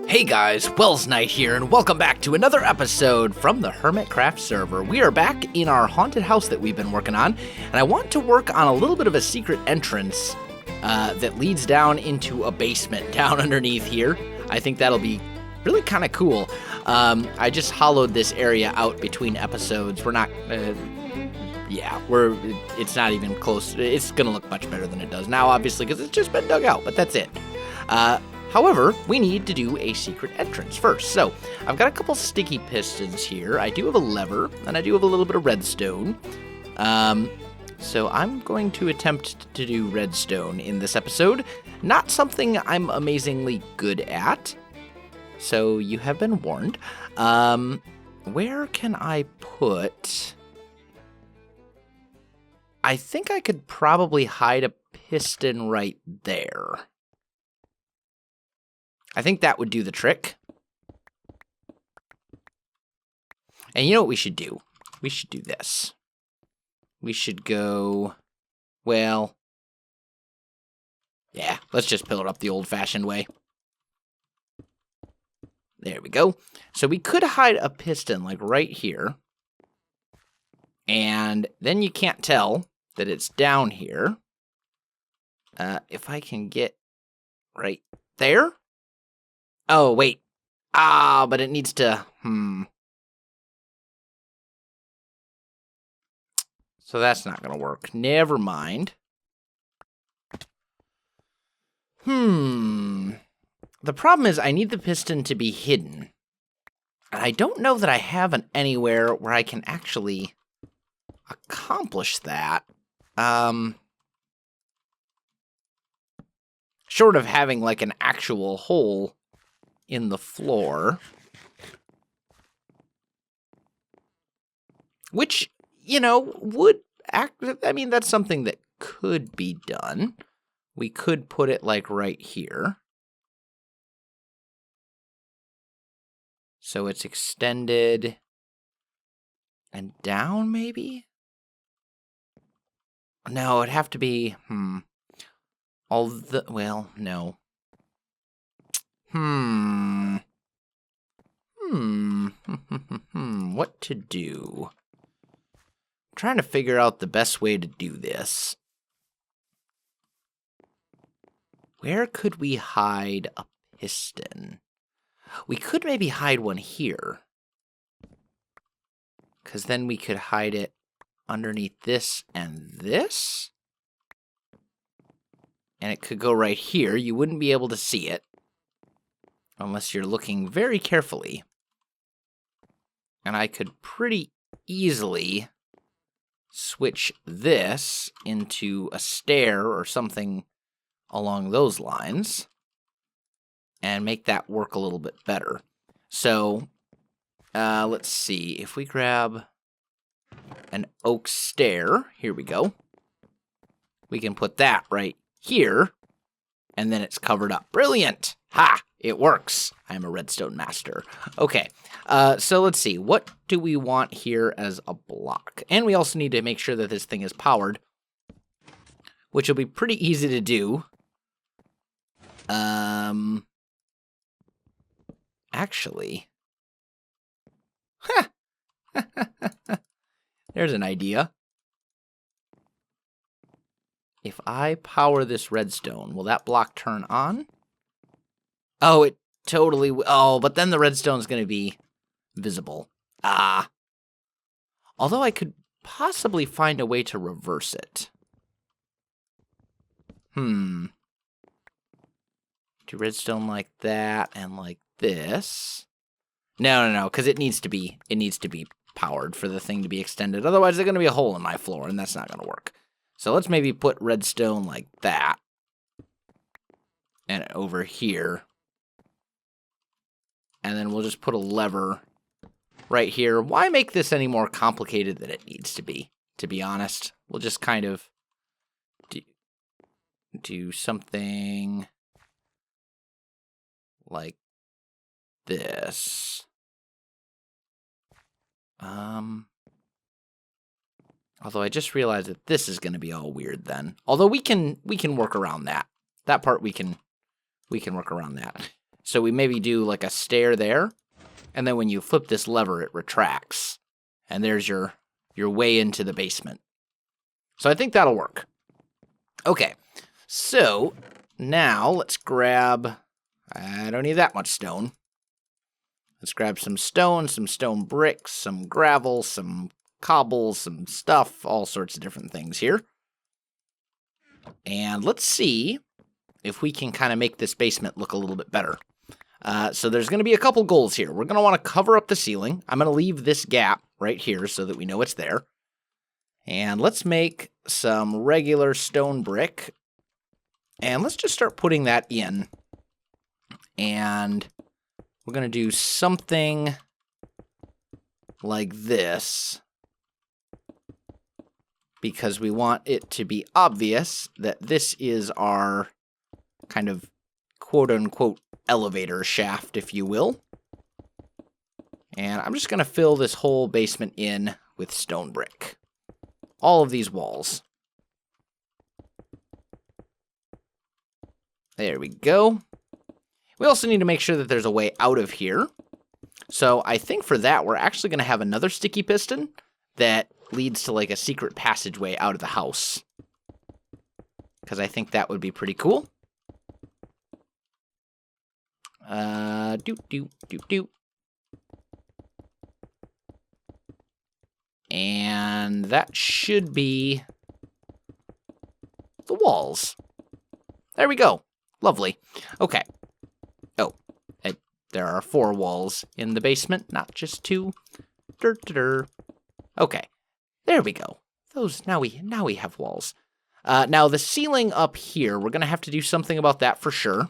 Hey guys, Welsknight here, and welcome back to another episode from the Hermitcraft server. We are back in our haunted house that we've been working on, and I want to work on a little bit of a secret entrance that leads down into a basement down underneath here. I think that'll be really kind of cool. I just hollowed this area out between episodes. We're not, it's not even close. It's gonna look much better than it does now, obviously, because it's just been dug out, but that's it. However, we need to do a secret entrance first. So, I've got a couple sticky pistons here. I do have a lever, and I do have a little bit of redstone. So I'm going to attempt to do redstone in this episode. Not something I'm amazingly good at. So you have been warned. Where can I put... I think I could probably hide a piston right there. I think that would do the trick. And you know what we should do? We should do this. We should go, well, yeah, let's just pillar up the old-fashioned way. There we go. So we could hide a piston, like right here. And then you can't tell that it's down here. If I can get right there. Oh, wait. But it needs to, So that's not going to work. Never mind. The problem is I need the piston to be hidden. And I don't know that I have anywhere where I can actually accomplish that. Short of having like an actual hole in the floor. Which, you know, would act, I mean, that's something that could be done. We could put it like right here. So it's extended and down, maybe? No, it'd have to be, well, no. What to do? I'm trying to figure out the best way to do this. Where could we hide a piston? We could maybe hide one here. Because then we could hide it underneath this and this. And it could go right here. You wouldn't be able to see it. Unless you're looking very carefully. And I could pretty easily switch this into a stair or something along those lines. And make that work a little bit better. So, let's see. If we grab an oak stair, here we go. We can put that right here. And then it's covered up. Brilliant! Ha! It works. I'm a redstone master. Okay, so let's see. What do we want here as a block? And we also need to make sure that this thing is powered, which will be pretty easy to do. Actually. There's an idea. If I power this redstone, will that block turn on? Oh, it totally... Oh, but then the redstone's going to be visible. Although I could possibly find a way to reverse it. Do redstone like that and like this. No, because it needs to be powered for the thing to be extended. Otherwise, there's going to be a hole in my floor, and that's not going to work. So let's maybe put redstone like that. And over here. And then we'll just put a lever right here. Why make this any more complicated than it needs to be honest? We'll just kind of do something like this. Although I just realized that this is going to be all weird then. Although we can work around that. That part we can work around that. So we maybe do like a stair there, and then when you flip this lever, it retracts. And there's your way into the basement. So I think that'll work. Okay, so now let's grab, I don't need that much stone. Let's grab some stone bricks, some gravel, some cobble, some stuff, all sorts of different things here. And let's see if we can kind of make this basement look a little bit better. So there's going to be a couple goals here. We're going to want to cover up the ceiling. I'm going to leave this gap right here so that we know it's there. And let's make some regular stone brick. And let's just start putting that in. And we're going to do something like this, because we want it to be obvious that this is our kind of quote-unquote elevator shaft, if you will. And I'm just going to fill this whole basement in with stone brick. All of these walls. There we go. We also need to make sure that there's a way out of here. So I think for that, we're actually going to have another sticky piston that leads to like a secret passageway out of the house. Because I think that would be pretty cool. And that should be the walls. There we go. Lovely. Okay. Oh, there are 4 walls in the basement, not just 2. Okay. There we go. Those now we have walls. Now the ceiling up here, we're gonna have to do something about that for sure.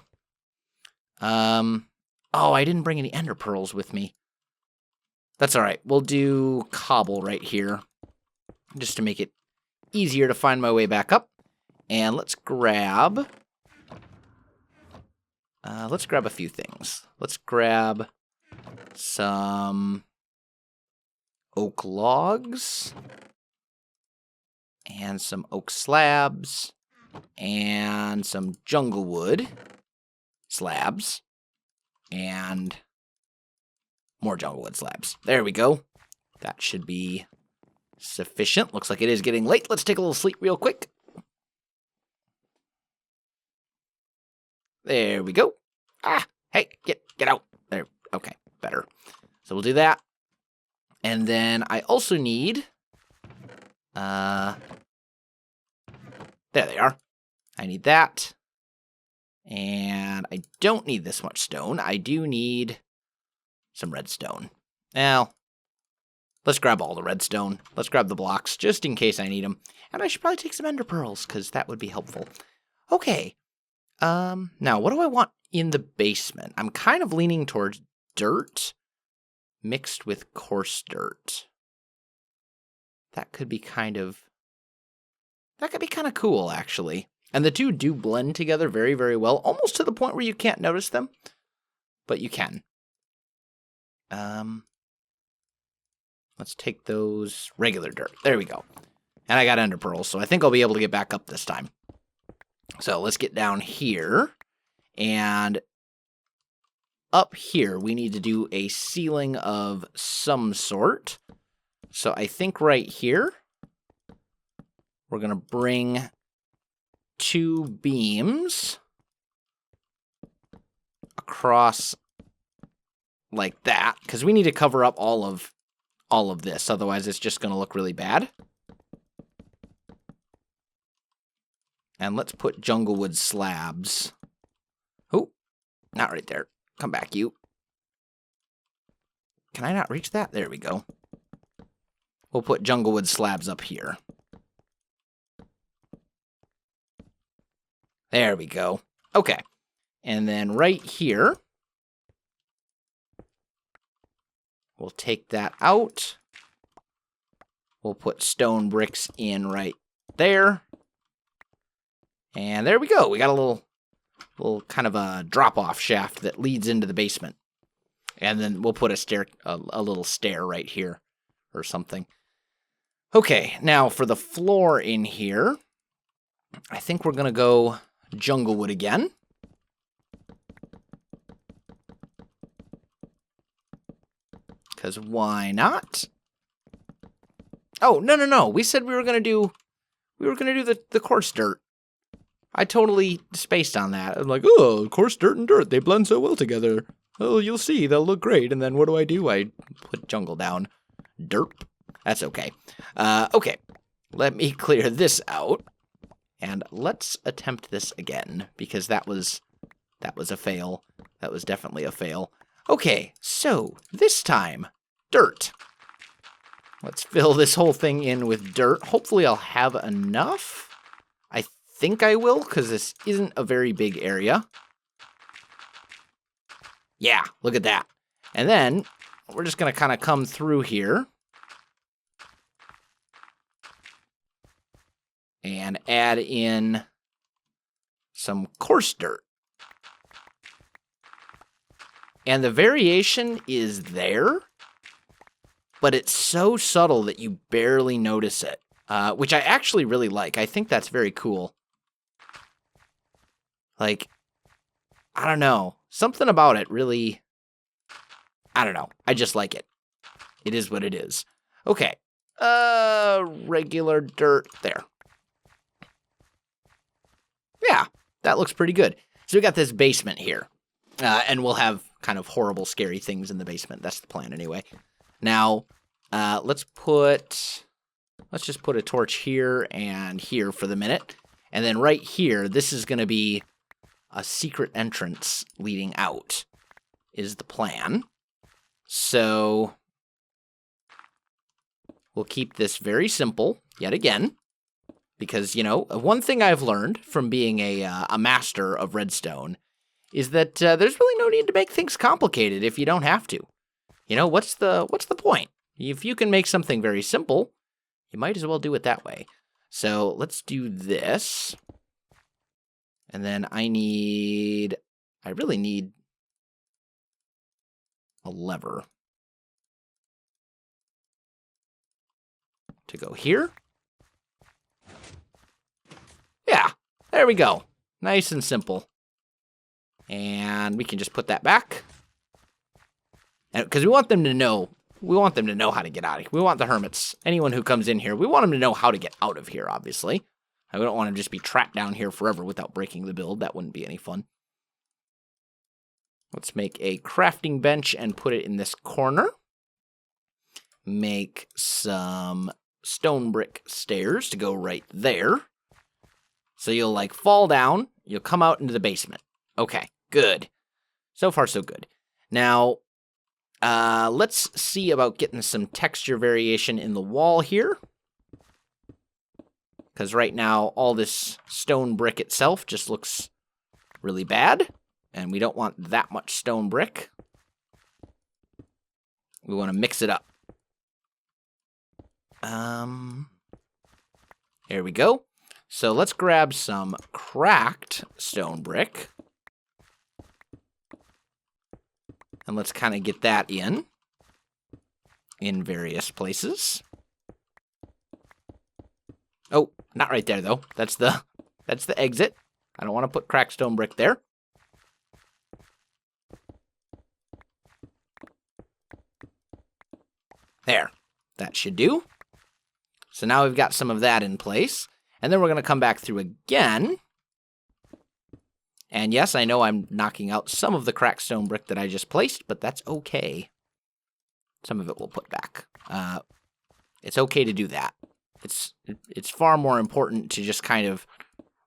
Oh, I didn't bring any ender pearls with me. That's all right. We'll do cobble right here, just to make it easier to find my way back up. And let's grab a few things. Let's grab some oak logs and some oak slabs and some jungle wood slabs and more jungle wood slabs. There we go. That should be sufficient. Looks like it is getting late. Let's take a little sleep real quick. There we go. Ah, hey, get out. There. Okay, better. So we'll do that. And then I also need, there they are. I need that. And I don't need this much stone. I do need some redstone. Well, let's grab all the redstone. Let's grab the blocks just in case I need them. And I should probably take some ender pearls because that would be helpful. Okay. Now what do I want in the basement? I'm kind of leaning towards dirt mixed with coarse dirt. That could be kind of cool, actually. And the two do blend together very, very well, almost to the point where you can't notice them, but you can. Let's take those regular dirt. There we go. And I got ender pearls, so I think I'll be able to get back up this time. So let's get down here, and up here we need to do a ceiling of some sort. So I think right here we're going to bring 2 beams across like that, because we need to cover up all of this, otherwise it's just going to look really bad. And let's put jungle wood slabs. Oh, not right there. Come back, you. Can I not reach that? There we go. We'll put jungle wood slabs up here. There we go. Okay. And then right here, we'll take that out. We'll put stone bricks in right there. And there we go. We got a little kind of a drop-off shaft that leads into the basement. And then we'll put a little stair right here or something. Okay, now for the floor in here, I think we're going to go jungle wood again. Because why not? Oh, no. We said we were going to do the coarse dirt. I totally spaced on that. I'm like, oh, coarse dirt and dirt, they blend so well together. Oh, you'll see, they'll look great. And then what do? I put jungle down. Derp. That's okay. Okay, let me clear this out. And let's attempt this again, because that was a fail. That was definitely a fail. Okay, so this time, dirt. Let's fill this whole thing in with dirt. Hopefully I'll have enough. I think I will, because this isn't a very big area. Yeah, look at that. And then we're just going to kind of come through here and add in some coarse dirt. And the variation is there, but it's so subtle that you barely notice it, which I actually really like. I think that's very cool. Like, I don't know. Something about it really, I don't know. I just like it. It is what it is. Okay. Regular dirt there. Yeah, that looks pretty good. So we got this basement here, and we'll have kind of horrible, scary things in the basement. That's the plan anyway. Now, let's just put a torch here and here for the minute. And then right here, this is going to be a secret entrance leading out, is the plan. So we'll keep this very simple, yet again, because, you know, one thing I've learned from being a master of redstone is that there's really no need to make things complicated if you don't have to. You know, what's the point? If you can make something very simple, you might as well do it that way. So let's do this. And then I really need a lever to go here. Yeah, there we go. Nice and simple. And we can just put that back. Because we want them to know how to get out of here. We want the hermits, anyone who comes in here, we want them to know how to get out of here, obviously. We don't want them to just be trapped down here forever without breaking the build. That wouldn't be any fun. Let's make a crafting bench and put it in this corner. Make some stone brick stairs to go right there. So you'll, like, fall down. You'll come out into the basement. Okay, good. So far, so good. Now, let's see about getting some texture variation in the wall here. Because right now, all this stone brick itself just looks really bad. And we don't want that much stone brick. We want to mix it up. There we go. So let's grab some cracked stone brick. And let's kind of get that in various places. Oh, not right there, though. That's the exit. I don't want to put cracked stone brick there. There. That should do. So now we've got some of that in place. And then we're going to come back through again. And yes, I know I'm knocking out some of the cracked stone brick that I just placed, but that's okay. Some of it we'll put back. It's okay to do that. It's far more important to just kind of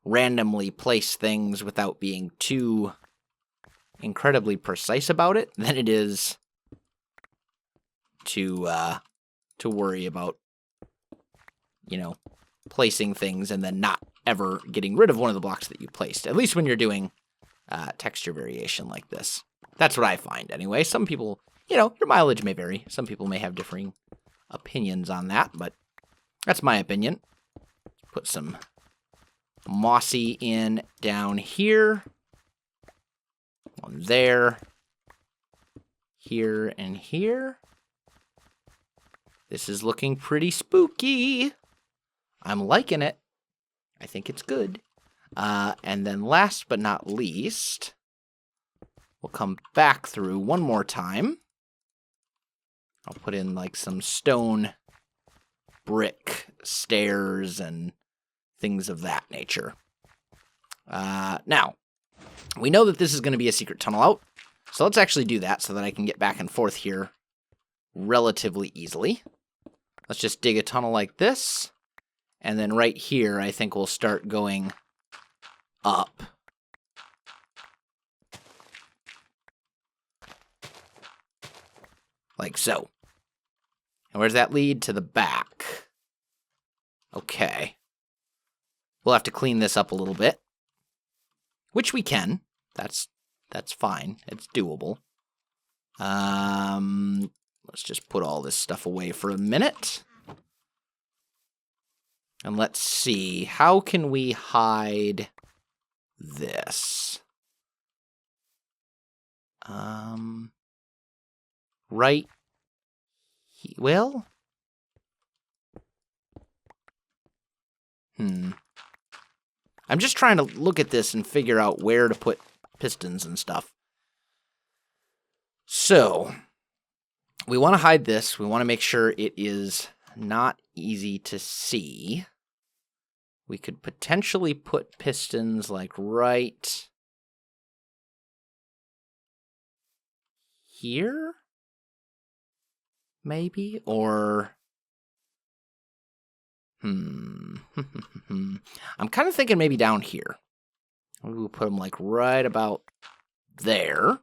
randomly place things without being too incredibly precise about it than it is to worry about, you know, placing things and then not ever getting rid of one of the blocks that you placed. At least when you're doing texture variation like this. That's what I find anyway. Some people, you know, your mileage may vary. Some people may have differing opinions on that, but that's my opinion. Put some mossy in down here. One there. Here and here. This is looking pretty spooky. I'm liking it. I think it's good. And then last but not least, we'll come back through one more time I'll put in like some stone brick stairs and things of that nature. Now, we know that this is going to be a secret tunnel out, so let's actually do that so that I can get back and forth here relatively easily. Let's just dig a tunnel like this, and then right here I think we'll start going up. Like so. And where does that lead? To the back. Okay. We'll have to clean this up a little bit. Which we can. That's fine. It's doable. Let's just put all this stuff away for a minute. And let's see. How can we hide this? Right. Well. I'm just trying to look at this and figure out where to put pistons and stuff. So, we want to hide this. We want to make sure it is not easy to see. We could potentially put pistons like right here? Maybe? Or... I'm kind of thinking maybe down here. Maybe we'll put them like right about there.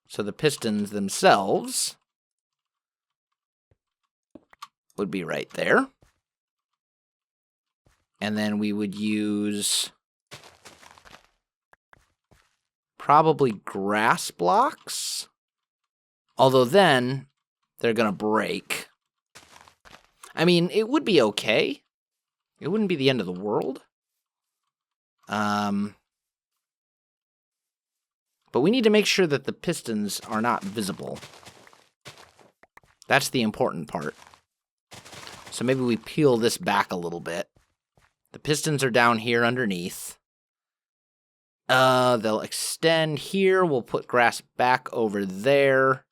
So the pistons themselves would be right there. And then we would use probably grass blocks. Although then they're going to break. I mean, it would be okay. It wouldn't be the end of the world. But we need to make sure that the pistons are not visible. That's the important part. So maybe we peel this back a little bit. The pistons are down here underneath. They'll extend here. We'll put grass back over there.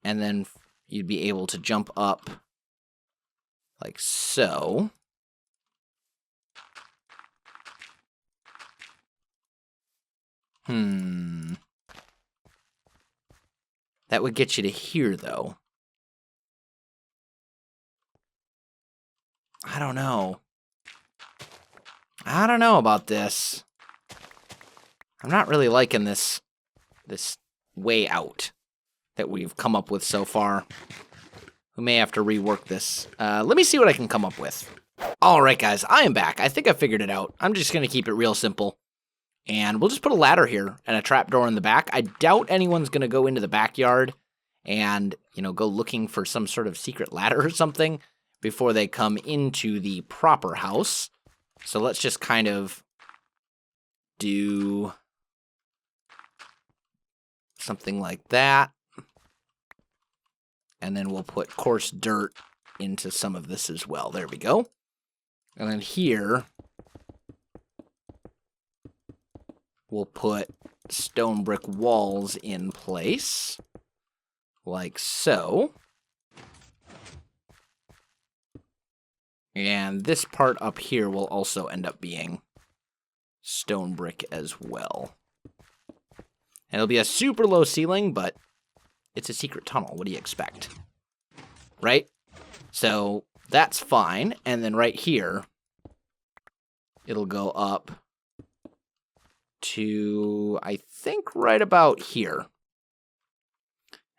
And then you'd be able to jump up like so. That would get you to here, though. I don't know. I don't know about this. I'm not really liking this way out that we've come up with so far. We may have to rework this. Let me see what I can come up with. All right, guys, I am back. I think I figured it out. I'm just going to keep it real simple. And we'll just put a ladder here and a trapdoor in the back. I doubt anyone's going to go into the backyard and, go looking for some sort of secret ladder or something before they come into the proper house. So let's just kind of do something like that. And then we'll put coarse dirt into some of this as well. There we go. And then here, we'll put stone brick walls in place, like so. And this part up here will also end up being stone brick as well. And it'll be a super low ceiling, but it's a secret tunnel. What do you expect? Right? So that's fine. And then right here, it'll go up to, I think, right about here.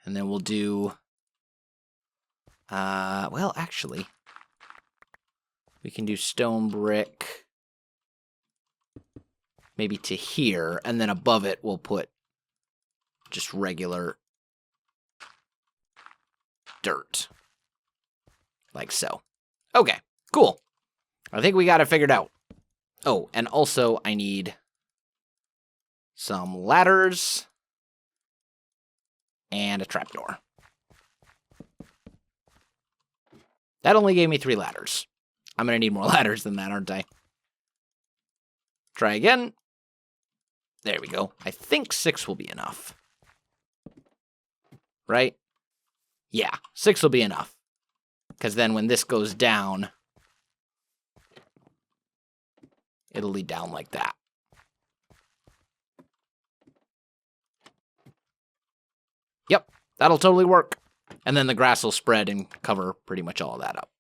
And then we'll do, well, actually, we can do stone brick maybe to here, and then above it we'll put just regular dirt. Like so. Okay, cool. I think we got it figured out. Oh, and also I need some ladders and a trapdoor. That only gave me 3 ladders. I'm going to need more ladders than that, aren't I? Try again. There we go. I think 6 will be enough. right? Yeah, 6 will be enough. Because then when this goes down, it'll lead down like that. Yep, that'll totally work. And then the grass will spread and cover pretty much all of that up.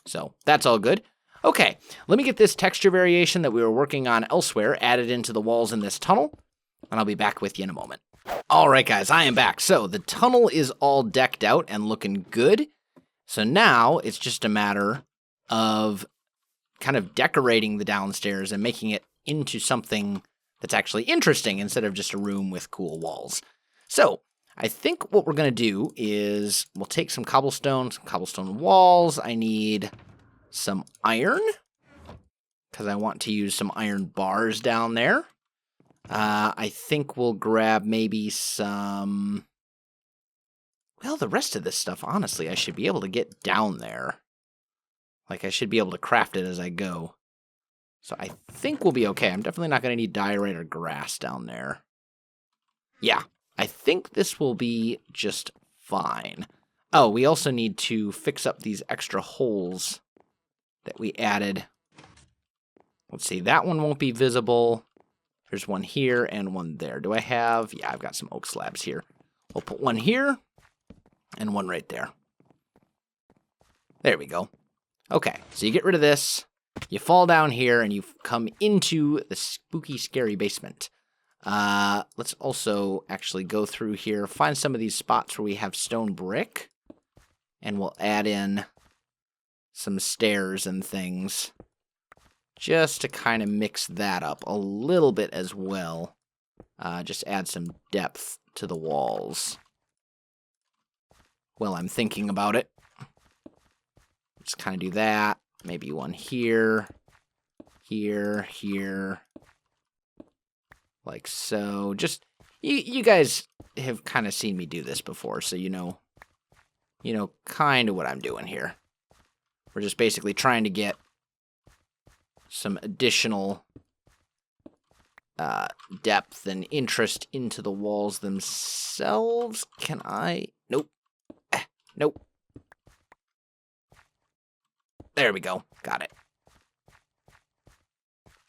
So that's all good. Okay, let me get this texture variation that we were working on elsewhere added into the walls in this tunnel, and I'll be back with you in a moment. All right, guys, I am back. So the tunnel is all decked out and looking good. So now it's just a matter of kind of decorating the downstairs and making it into something that's actually interesting instead of just a room with cool walls. So I think what we're going to do is we'll take some cobblestone walls. I need some iron because I want to use some iron bars down there. I think we'll grab maybe some... Well, the rest of this stuff, honestly, I should be able to get down there. Like, I should be able to craft it as I go. So I think we'll be okay. I'm definitely not going to need diorite or grass down there. Yeah, I think this will be just fine. Oh, we also need to fix up these extra holes that we added. Let's see, that one won't be visible. There's one here and one there. Do I have... Yeah, I've got some oak slabs here. We'll put one here and one right there. There we go. Okay, so you get rid of this. You fall down here and you come into the spooky, scary basement. Let's also actually go through here, find some of these spots where we have stone brick, and we'll add in some stairs and things just to kind of mix that up a little bit as well. Just add some depth to the walls. Well, I'm thinking about it. Just kind of do that. Maybe one here, here, here. Like so. Just, you guys have kind of seen me do this before, so you know kind of what I'm doing here. We're just basically trying to get some additional depth and interest into the walls themselves. Can I? Nope. Nope. There we go. Got it.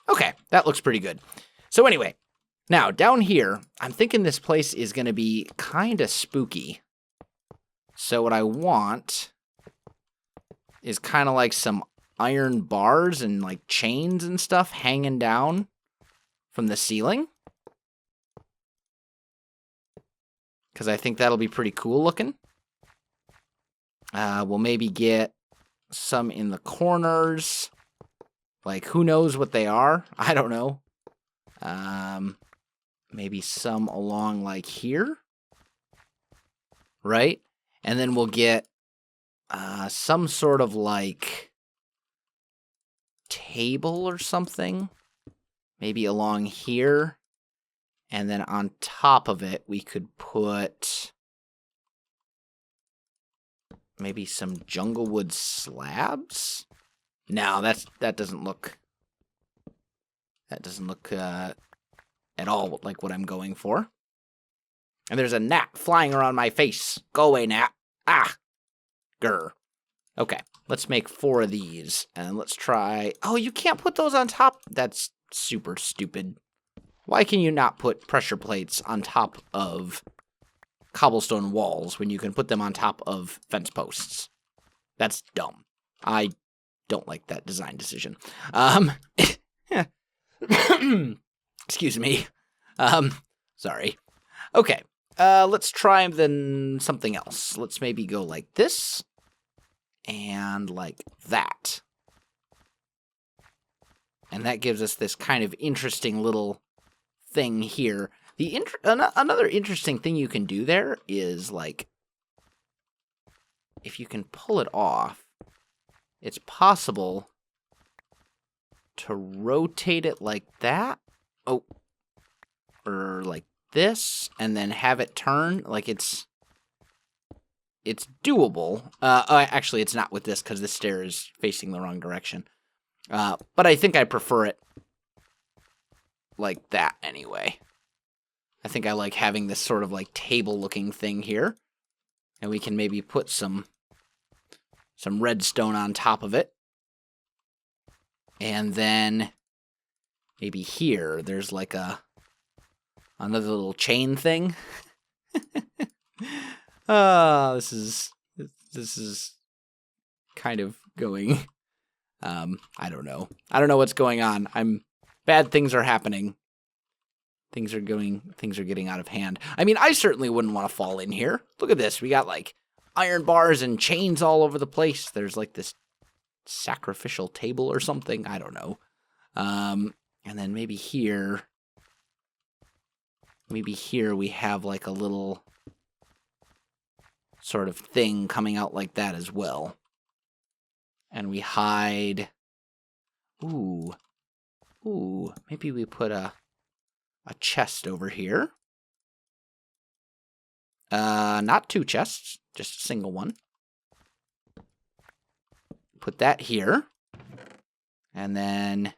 Okay, that looks pretty good. So anyway, now down here, I'm thinking this place is going to be kind of spooky. So what I want is kind of like some iron bars and like chains and stuff hanging down from the ceiling. Because I think that'll be pretty cool looking. We'll maybe get some in the corners. Like, who knows what they are? I don't know. Maybe some along like here. Right? And then we'll get some sort of like table or something. Maybe along here. And then on top of it, we could put maybe some jungle wood slabs. No, that doesn't look at all like what I'm going for. And there's a gnat flying around my face. Go away, gnat. Ah, grr. Okay, let's make 4 of these, and let's try. Oh, you can't put those on top. That's super stupid. Why can you not put pressure plates on top of cobblestone walls when you can put them on top of fence posts? That's dumb. I don't like that design decision. Excuse me. Sorry. Okay, let's try then something else. Let's maybe go like this and like that. And that gives us this kind of interesting little thing here. Another interesting thing you can do there is, like, if you can pull it off, it's possible to rotate it like that. Oh, or like this, and then have it turn. Like, it's doable. Actually, it's not with this because this stair is facing the wrong direction. But I think I prefer it like that anyway. I think I like having this sort of like table-looking thing here. And we can maybe put some redstone on top of it. And then maybe here, there's like another little chain thing. This is kind of going, I don't know. I don't know what's going on. Bad things are happening. Things are getting out of hand. I mean, I certainly wouldn't want to fall in here. Look at this. We got like iron bars and chains all over the place. There's like this sacrificial table or something. I don't know. And then maybe here we have like a little sort of thing coming out like that as well. And we hide. Ooh, maybe we put a chest over here. Not two chests, just a single one. Put that here. And then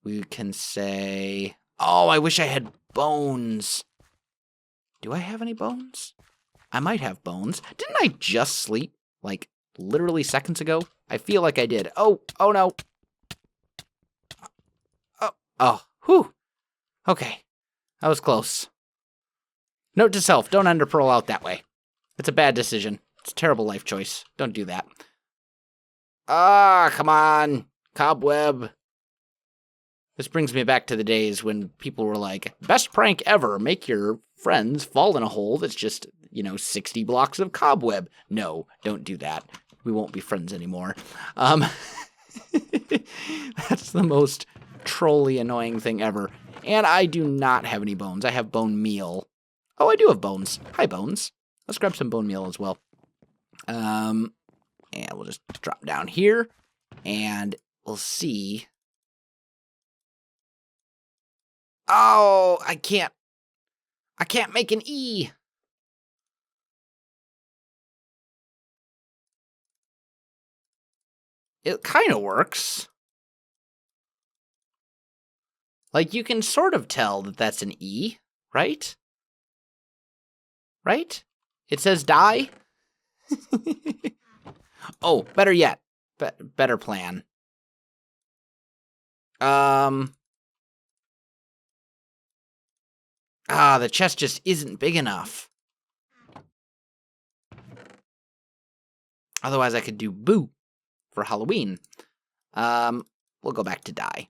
we can say, oh, I wish I had bones. Do I have any bones? I might have bones. Didn't I just sleep, like, literally seconds ago? I feel like I did. Oh no. Oh, whew. Okay, that was close. Note to self, don't underpearl out that way. It's a bad decision. It's a terrible life choice. Don't do that. Come on. Cobweb. This brings me back to the days when people were like, best prank ever, make your friends fall in a hole that's just, 60 blocks of cobweb. No, don't do that. We won't be friends anymore. That's the most trolly annoying thing ever. And I do not have any bones. I have bone meal. Oh, I do have bones. Hi, bones. Let's grab some bone meal as well. And we'll just drop down here, and we'll see. Oh, I can't make an E. It kind of works. Like, you can sort of tell that that's an E, right? Right? It says die? Oh, better yet. Better plan. The chest just isn't big enough. Otherwise, I could do boo for Halloween. We'll go back to die.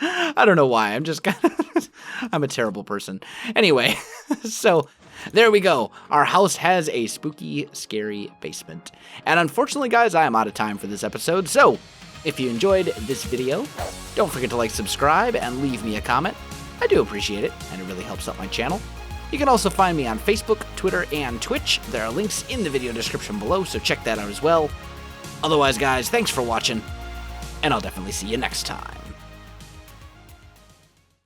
I don't know why. I'm just kind of... I'm a terrible person. Anyway, so there we go. Our house has a spooky, scary basement. And unfortunately, guys, I am out of time for this episode. So if you enjoyed this video, don't forget to like, subscribe, and leave me a comment. I do appreciate it, and it really helps out my channel. You can also find me on Facebook, Twitter, and Twitch. There are links in the video description below, so check that out as well. Otherwise, guys, thanks for watching, and I'll definitely see you next time.